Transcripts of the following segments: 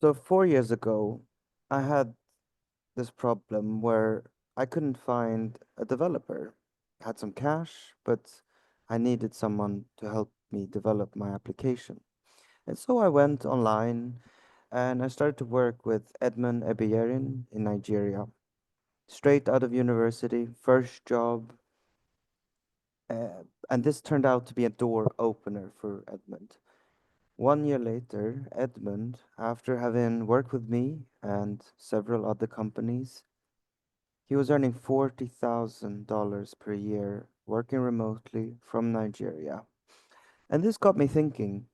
So 4 years ago, I had this problem where I couldn't find a developer. I had some cash, but I needed someone to help me develop my application. And so I went online and I started to work with Edmund Ebeyerin in Nigeria. Straight out of university, first job, and this turned out to be a door opener for Edmund. 1 year later, Edmund, after having worked with me and several other companies, he was earning $40,000 per year working remotely from Nigeria. And this got me thinking,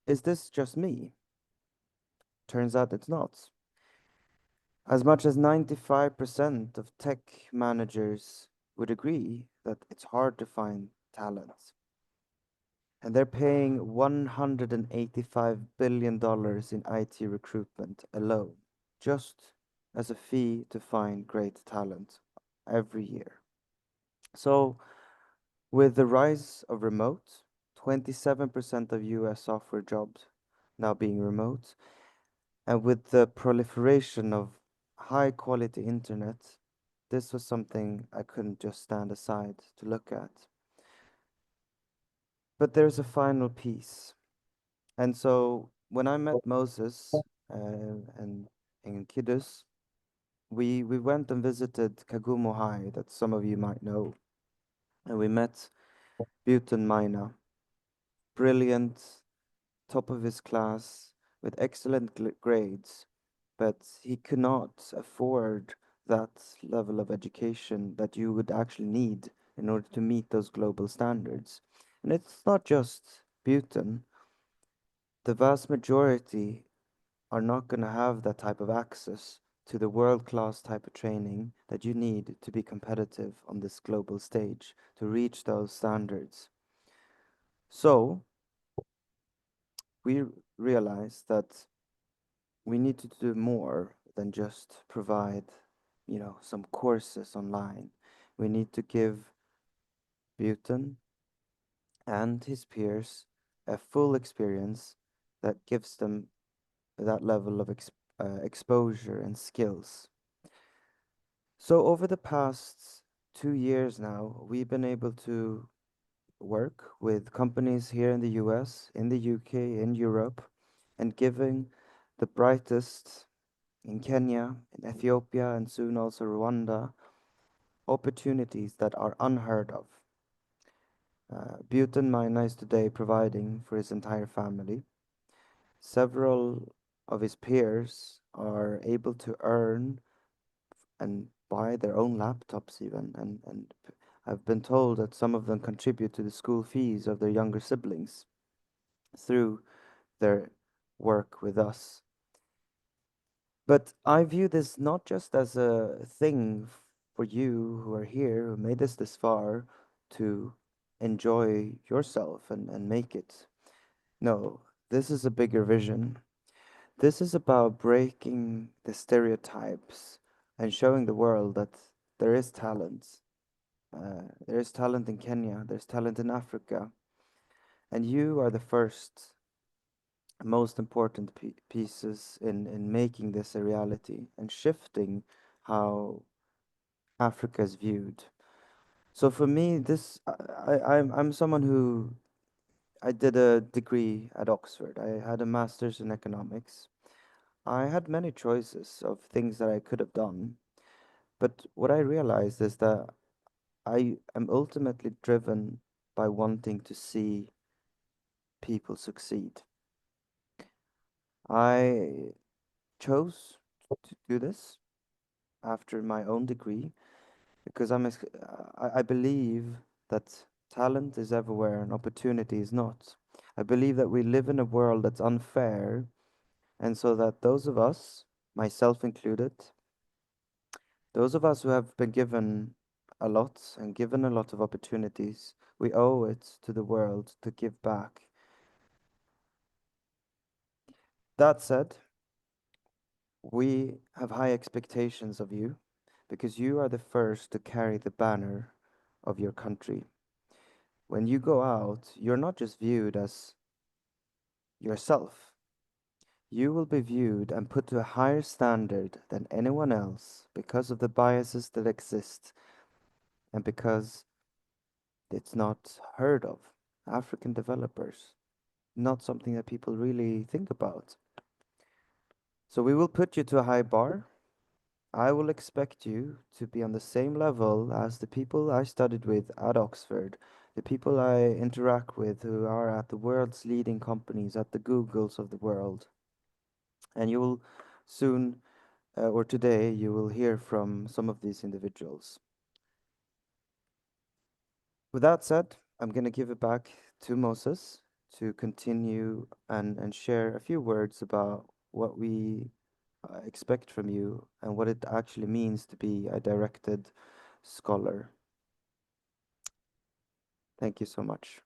is this just me? Turns out it's not. As much as 95% of tech managers would agree that it's hard to find talent. And they're paying $185 billion in IT recruitment alone, just as a fee to find great talent every year. So, with the rise of remote, 27% of US software jobs now being remote, and with the proliferation of high quality internet, this was something I couldn't just stand aside to look at. But there's a final piece. And so when I met Moses and in Kidus, we went and visited Kagumo High, that some of you might know, and we met Buten Maina, brilliant, top of his class, with excellent grades, but he could not afford that level of education that you would actually need in order to meet those global standards. And it's not just Buten. The vast majority are not going to have that type of access to the world-class type of training that you need to be competitive on this global stage to reach those standards. So we realized that we need to do more than just provide, some courses online. We need to give Buten and his peers a full experience that gives them that level of exposure and skills. So over the past 2 years now, we've been able to work with companies here in the US, in the UK, in Europe, and giving the brightest in Kenya, in Ethiopia, and soon also Rwanda opportunities that are unheard of. Buten Maina is today providing for his entire family. Several of his peers are able to earn and buy their own laptops even, and I've been told that some of them contribute to the school fees of their younger siblings through their work with us. But I view this not just as a thing for you who are here, who made us this far, to enjoy yourself and make it. No, this is a bigger vision. This is about breaking the stereotypes and showing the world that there is talent. There is talent in Kenya, there's talent in Africa, and you are the first, most important pieces in making this a reality and shifting how Africa is viewed. So for me, I'm someone who I did a degree at Oxford. I had a master's in economics. I had many choices of things that I could have done, but what I realized is that I am ultimately driven by wanting to see people succeed. I chose to do this after my own degree because I believe that talent is everywhere and opportunity is not. I believe that we live in a world that's unfair, and so that those of us, myself included, those of us who have been given a lot and given a lot of opportunities, we owe it to the world to give back. That said, we have high expectations of you because you are the first to carry the banner of your country. When you go out, you're not just viewed as yourself, You will be viewed and put to a higher standard than anyone else because of the biases that exist and because it's not heard of. African developers, not something that people really think about. So we will put you to a high bar. I will expect you to be on the same level as the people I studied with at Oxford, the people I interact with who are at the world's leading companies, at the Googles of the world. And you will soon, or today, you will hear from some of these individuals. With that said, I'm going to give it back to Moses to continue and share a few words about what we expect from you and what it actually means to be a directed scholar. Thank you so much.